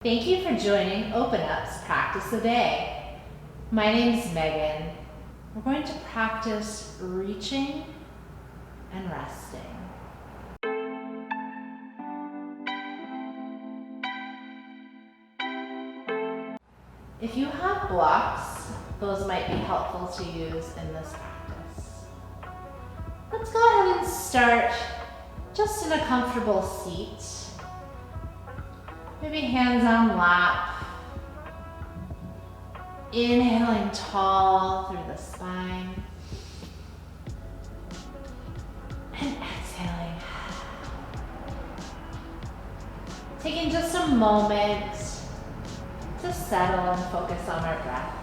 Thank you for joining Open Up's Practice a Day. My name is Megan. We're going to practice reaching and resting. If you have blocks, those might be helpful to use in this practice. Let's go ahead and start just in a comfortable seat. Maybe hands on lap. Inhaling tall through the spine. And exhaling. Taking just a moment to settle and focus on our breath.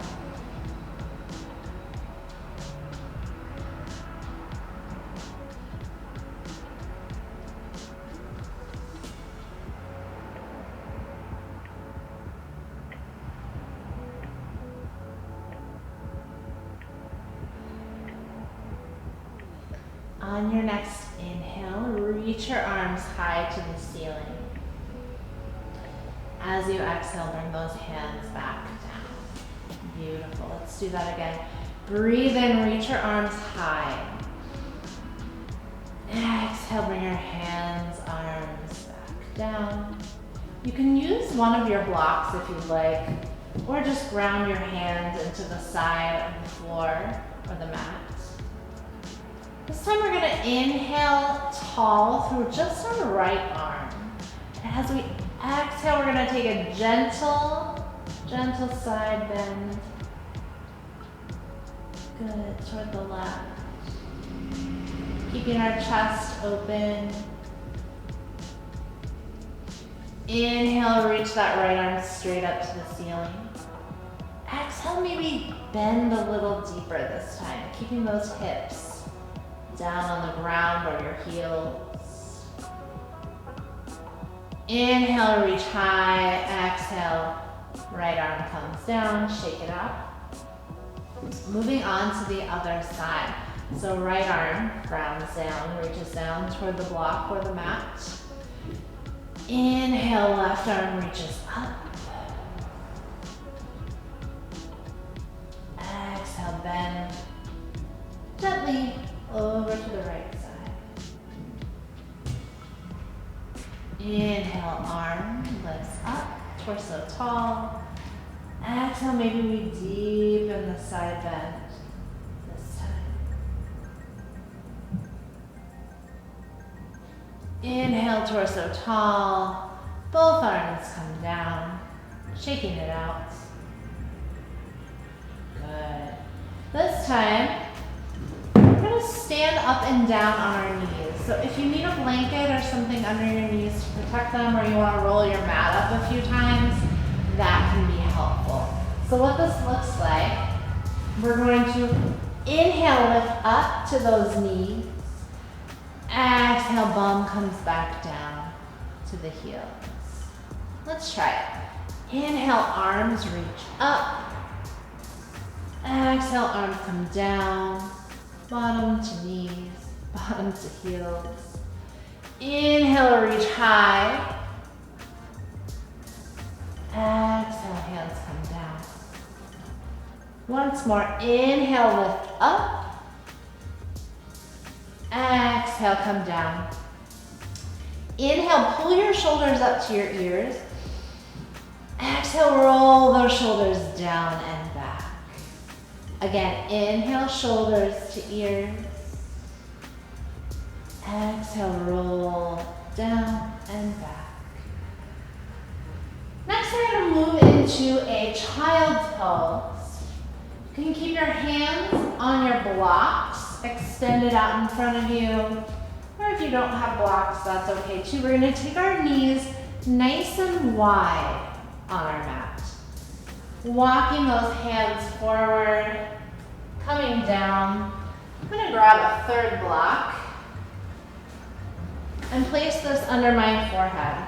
On your next inhale, reach your arms high to the ceiling. As you exhale, bring those hands back down. Beautiful. Let's do that again. Breathe in, reach your arms high. Exhale, bring your hands, arms back down. You can use one of your blocks if you like, or just ground your hands into the side of the floor or the mat. This time we're gonna inhale tall through just our right arm. And as we exhale, we're gonna take a gentle side bend. Good, toward the left. Keeping our chest open. Inhale, reach that right arm straight up to the ceiling. Exhale, maybe bend a little deeper this time, keeping those hips down on the ground or your heels. Inhale, reach high. Exhale, right arm comes down, shake it up. Moving on to the other side. So right arm grounds down, reaches down toward the block or the mat. Inhale, left arm reaches up. Exhale, bend gently over to the right side. Inhale, arm lifts up, torso tall. Exhale, maybe we deepen the side bend this time. Inhale, torso tall. Both arms come down, shaking it out. Good. This time, we're going to stand up and down on our knees. So if you need a blanket or something under your knees to protect them, or you want to roll your mat up a few times, that can be helpful. So what this looks like, we're going to inhale, lift up to those knees. Exhale, bum comes back down to the heels. Let's try it. Inhale, arms reach up. Exhale, arms come down. Bottom to knees, bottom to heels. Inhale, reach high. Exhale, hands come down. Once more, inhale, lift up. Exhale, come down. Inhale, pull your shoulders up to your ears. Exhale, roll those shoulders down and back. Again, inhale, shoulders to ears. Exhale, roll down and back. Next, we're going to move into a child's pose. You can keep your hands on your blocks extended out in front of you. Or if you don't have blocks, that's okay too. We're going to take our knees nice and wide on our mat. Walking those hands forward, coming down. I'm going to grab a third block and place this under my forehead.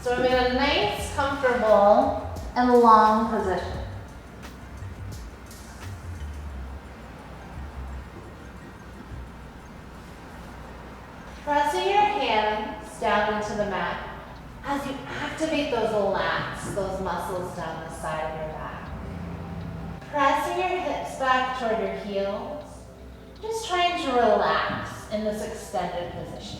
So I'm in a nice, comfortable, and long position. Pressing your hands down into the mat. as you activate those lats, those muscles down the side of your back. Pressing your hips back toward your heels, just trying to relax in this extended position.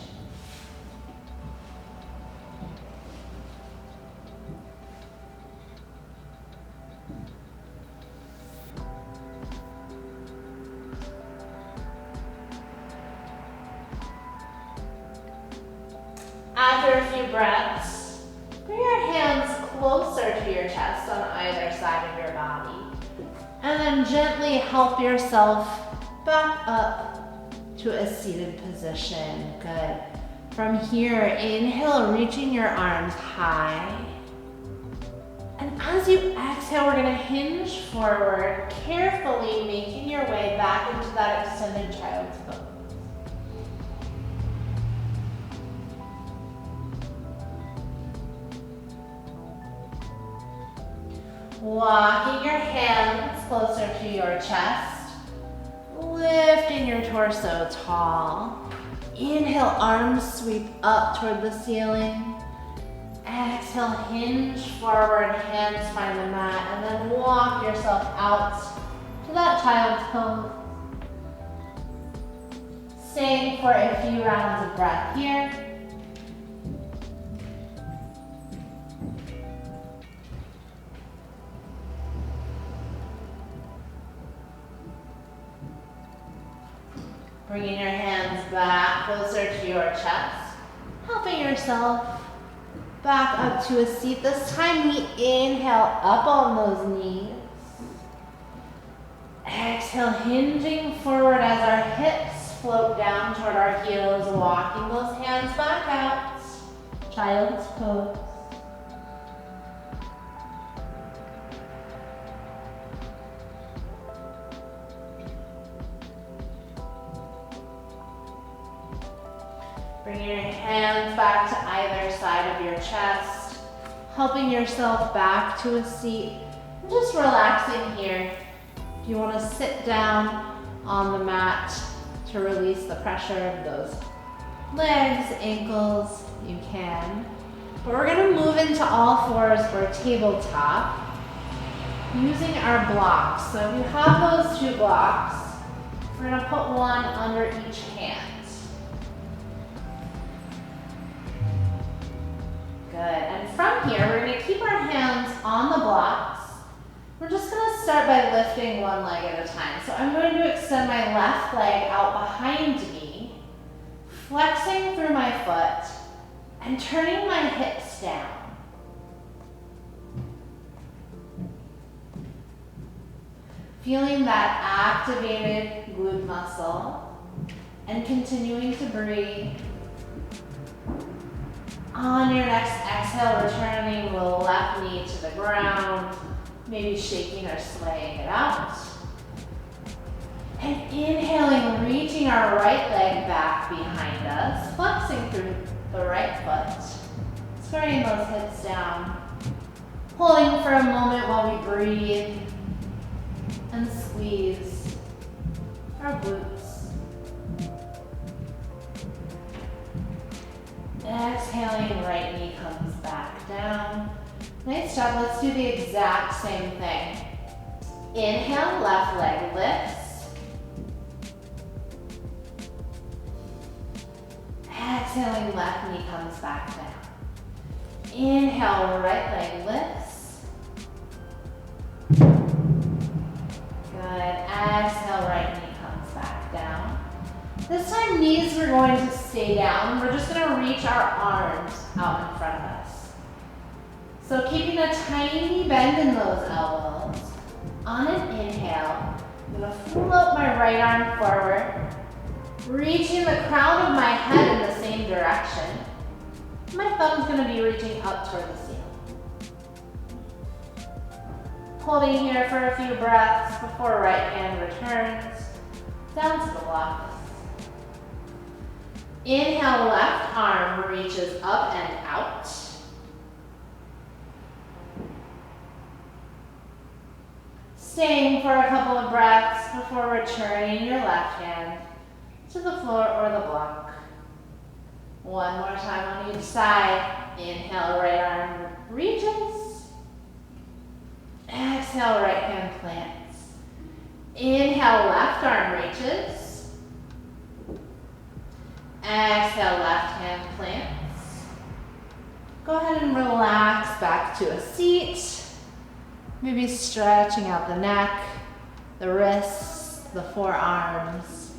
After a few breaths, bring your hands closer to your chest on either side of your body. And then gently help yourself back up to a seated position. Good. From here, inhale, reaching your arms high. And as you exhale, we're gonna hinge forward, carefully making your way back into that extended child's pose. Walking your hands closer to your chest, lifting your torso tall. Inhale, arms sweep up toward the ceiling. Exhale, hinge forward, hands find the mat, and then walk yourself out to that child's pose. Staying for a few rounds of breath here. Bringing your hands back closer to your chest, helping yourself back up to a seat. This time we inhale up on those knees. Exhale, hinging forward as our hips float down toward our heels, walking those hands back out. Child's pose. Bring your hands back to either side of your chest, helping yourself back to a seat. And just relaxing here. If you want to sit down on the mat to release the pressure of those legs, ankles, you can. But we're going to move into all fours for tabletop using our blocks. So if you have those two blocks, we're going to put one under each hand. Good, and from here, we're gonna keep our hands on the blocks. We're just gonna start by lifting one leg at a time. So I'm going to extend my left leg out behind me, flexing through my foot, and turning my hips down. Feeling that activated glute muscle, and continuing to breathe. On your next exhale, returning the left knee to the ground, maybe shaking or swaying it out. And inhaling, reaching our right leg back behind us, flexing through the right foot, squaring those hips down, holding for a moment while we breathe and squeeze our glutes. Exhaling, right knee comes back down. Nice job. Let's do the exact same thing. Inhale, left leg lifts. Exhaling, left knee comes back down. Inhale, right leg lifts. Good. Exhale, right knee comes back down. This time, knees are going to stay down. We're just going to reach our arms out in front of us. So keeping a tiny bend in those elbows. On an inhale, I'm going to float my right arm forward, reaching the crown of my head in the same direction. My thumb's going to be reaching up toward the ceiling. Holding here for a few breaths before right hand returns down to the block. Inhale, left arm reaches up and out. Staying for a couple of breaths before returning your left hand to the floor or the block. One more time on each side. Inhale, right arm reaches. Exhale, right hand plants. Inhale, left arm reaches. Exhale, left hand plants. Go ahead and relax back to a seat. Maybe stretching out the neck, the wrists, the forearms.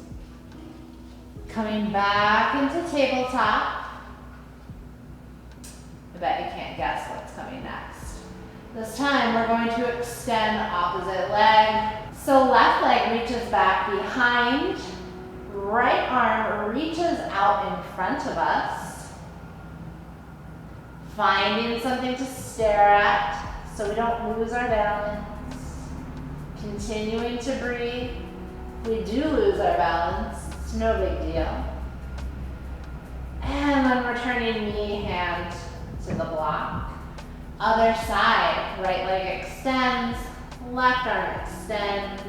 Coming back into tabletop. I bet you can't guess what's coming next. This time we're going to extend opposite leg. So left leg reaches back behind. Right arm reaches out in front of us. Finding something to stare at so we don't lose our balance. Continuing to breathe. If we do lose our balance, it's no big deal. And then returning knee, hand to the block. Other side, right leg extends, left arm extends.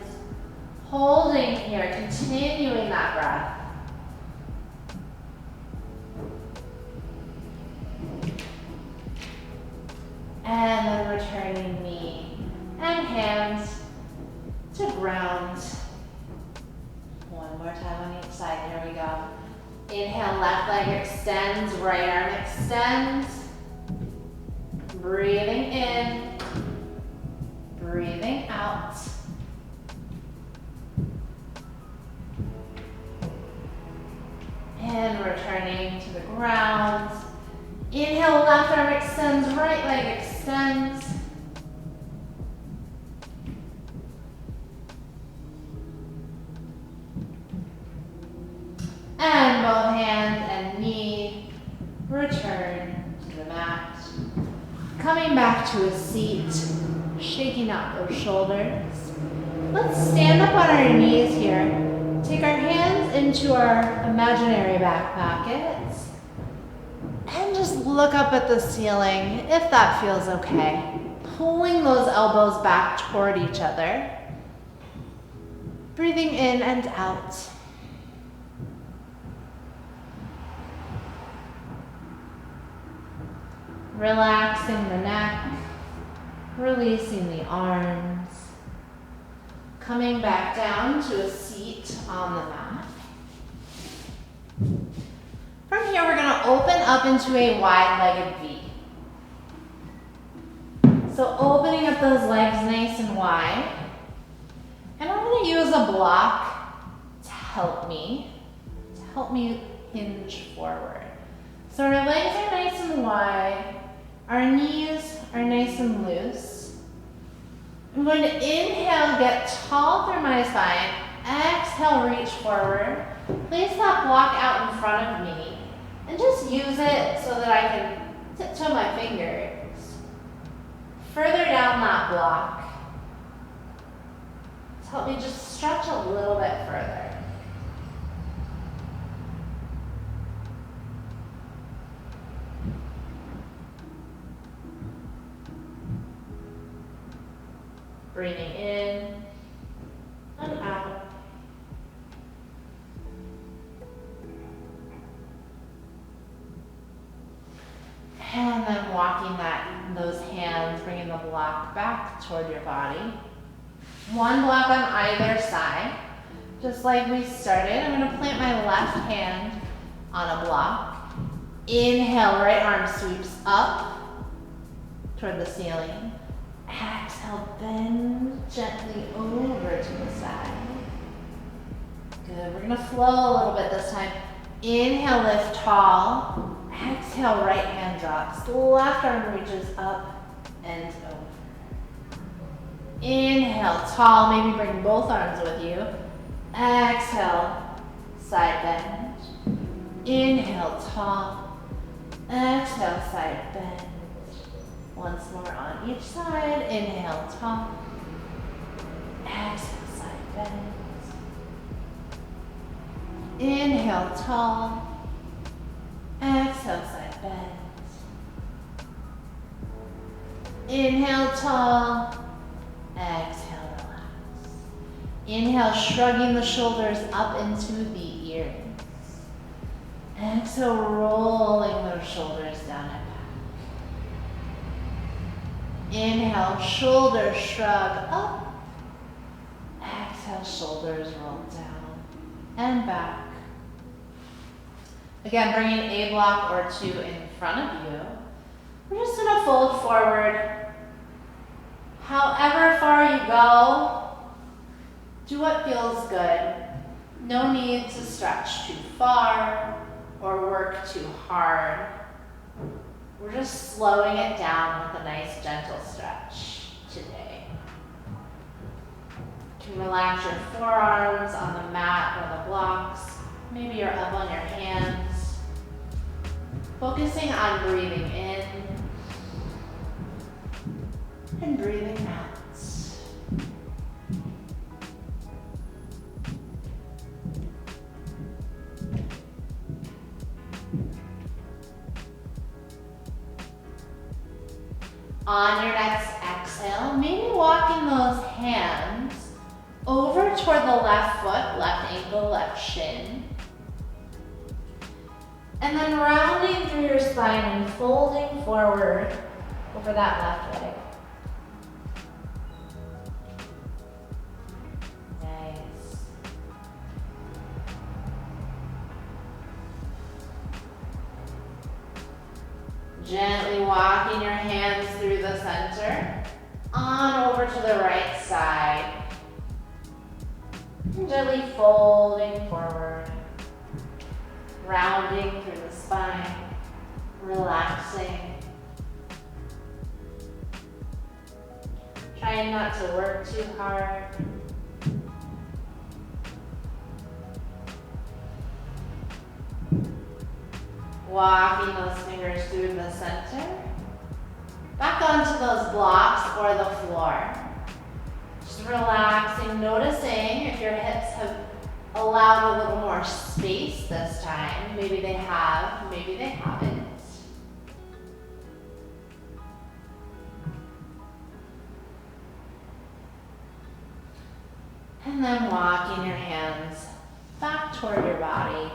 Holding here, continuing that breath. And then returning knee and hands to ground. One more time on each side, here we go. Inhale, left leg extends, right arm extends. Breathing in, breathing out. And returning to the ground. Inhale, left arm extends, right leg extends. And both hand and knee return to the mat. Coming back to a seat, shaking out those shoulders. Let's stand up on our knees here. Take our hands into our imaginary back pockets. And just look up at the ceiling, if that feels okay. Pulling those elbows back toward each other. Breathing in and out. Relaxing the neck, releasing the arms. Coming back down to a seat on the mat. From here, we're going to open up into a wide-legged V. So opening up those legs nice and wide. And I'm going to use a block to help me hinge forward. So our legs are nice and wide. Our knees are nice and loose. I'm going to inhale, get tall through my spine. Exhale, reach forward. Place that block out in front of me. And just use it so that I can tiptoe my fingers further down that block. To help me just stretch a little bit further. Breathing in and out. And then walking those hands, bringing the block back toward your body. One block on either side. Just like we started, I'm going to plant my left hand on a block. Inhale, right arm sweeps up toward the ceiling. Exhale, bend gently over to the side. Good, we're going to flow a little bit this time. Inhale, lift tall. Exhale, right hand drops. Left arm reaches up and over. Inhale, tall. Maybe bring both arms with you. Exhale, side bend. Inhale, tall. Exhale, side bend. Once more on each side. Inhale, tall. Exhale, side bend. Inhale, tall. Exhale, side bend. Inhale, tall. Exhale, relax. Inhale, shrugging the shoulders up into the ears. Exhale, rolling those shoulders down and back. Inhale, shoulders shrug up. Exhale, shoulders roll down and back. Again, bringing a block or two in front of you. We're just gonna fold forward. However far you go, do what feels good. No need to stretch too far or work too hard. We're just slowing it down with a nice gentle stretch today. You can relax your forearms on the mat or the blocks. Maybe you're up on your hands. Focusing on breathing in and breathing out. On your next exhale, maybe walking those hands over toward the left foot, left ankle, left shin. And then rounding through your spine and folding forward over that left leg. Nice. Gently walking your hands through the center, on over to the right side. And gently folding forward, rounding through the spine, relaxing. Trying not to work too hard. Walking those fingers through the center, back onto those blocks or the floor. Just relaxing, noticing if your hips have allowed a little more space this time. Maybe they have, maybe they haven't. And then walking your hands back toward your body.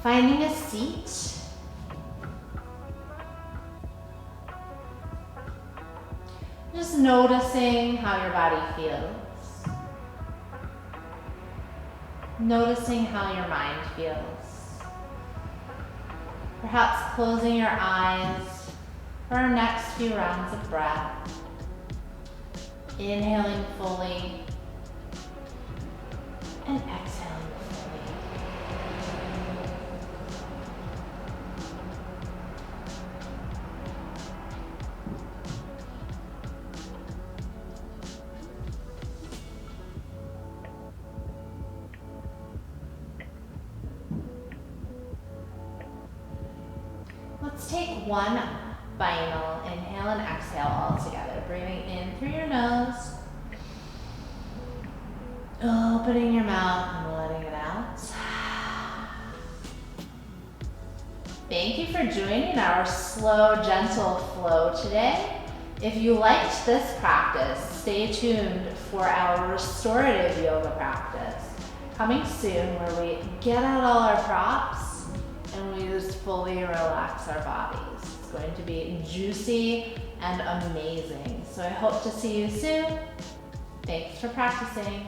Finding a seat. Just noticing how your body feels. Noticing how your mind feels. Perhaps closing your eyes for our next few rounds of breath. Inhaling fully and exhaling fully. Let's take one final inhale and exhale all together. Breathing in through your nose, opening your mouth and letting it out. Thank you for joining our slow, gentle flow today. If you liked this practice, stay tuned for our restorative yoga practice coming soon, where we get out all our props and we just fully relax our bodies. It's going to be juicy and amazing. So I hope to see you soon. Thanks for practicing.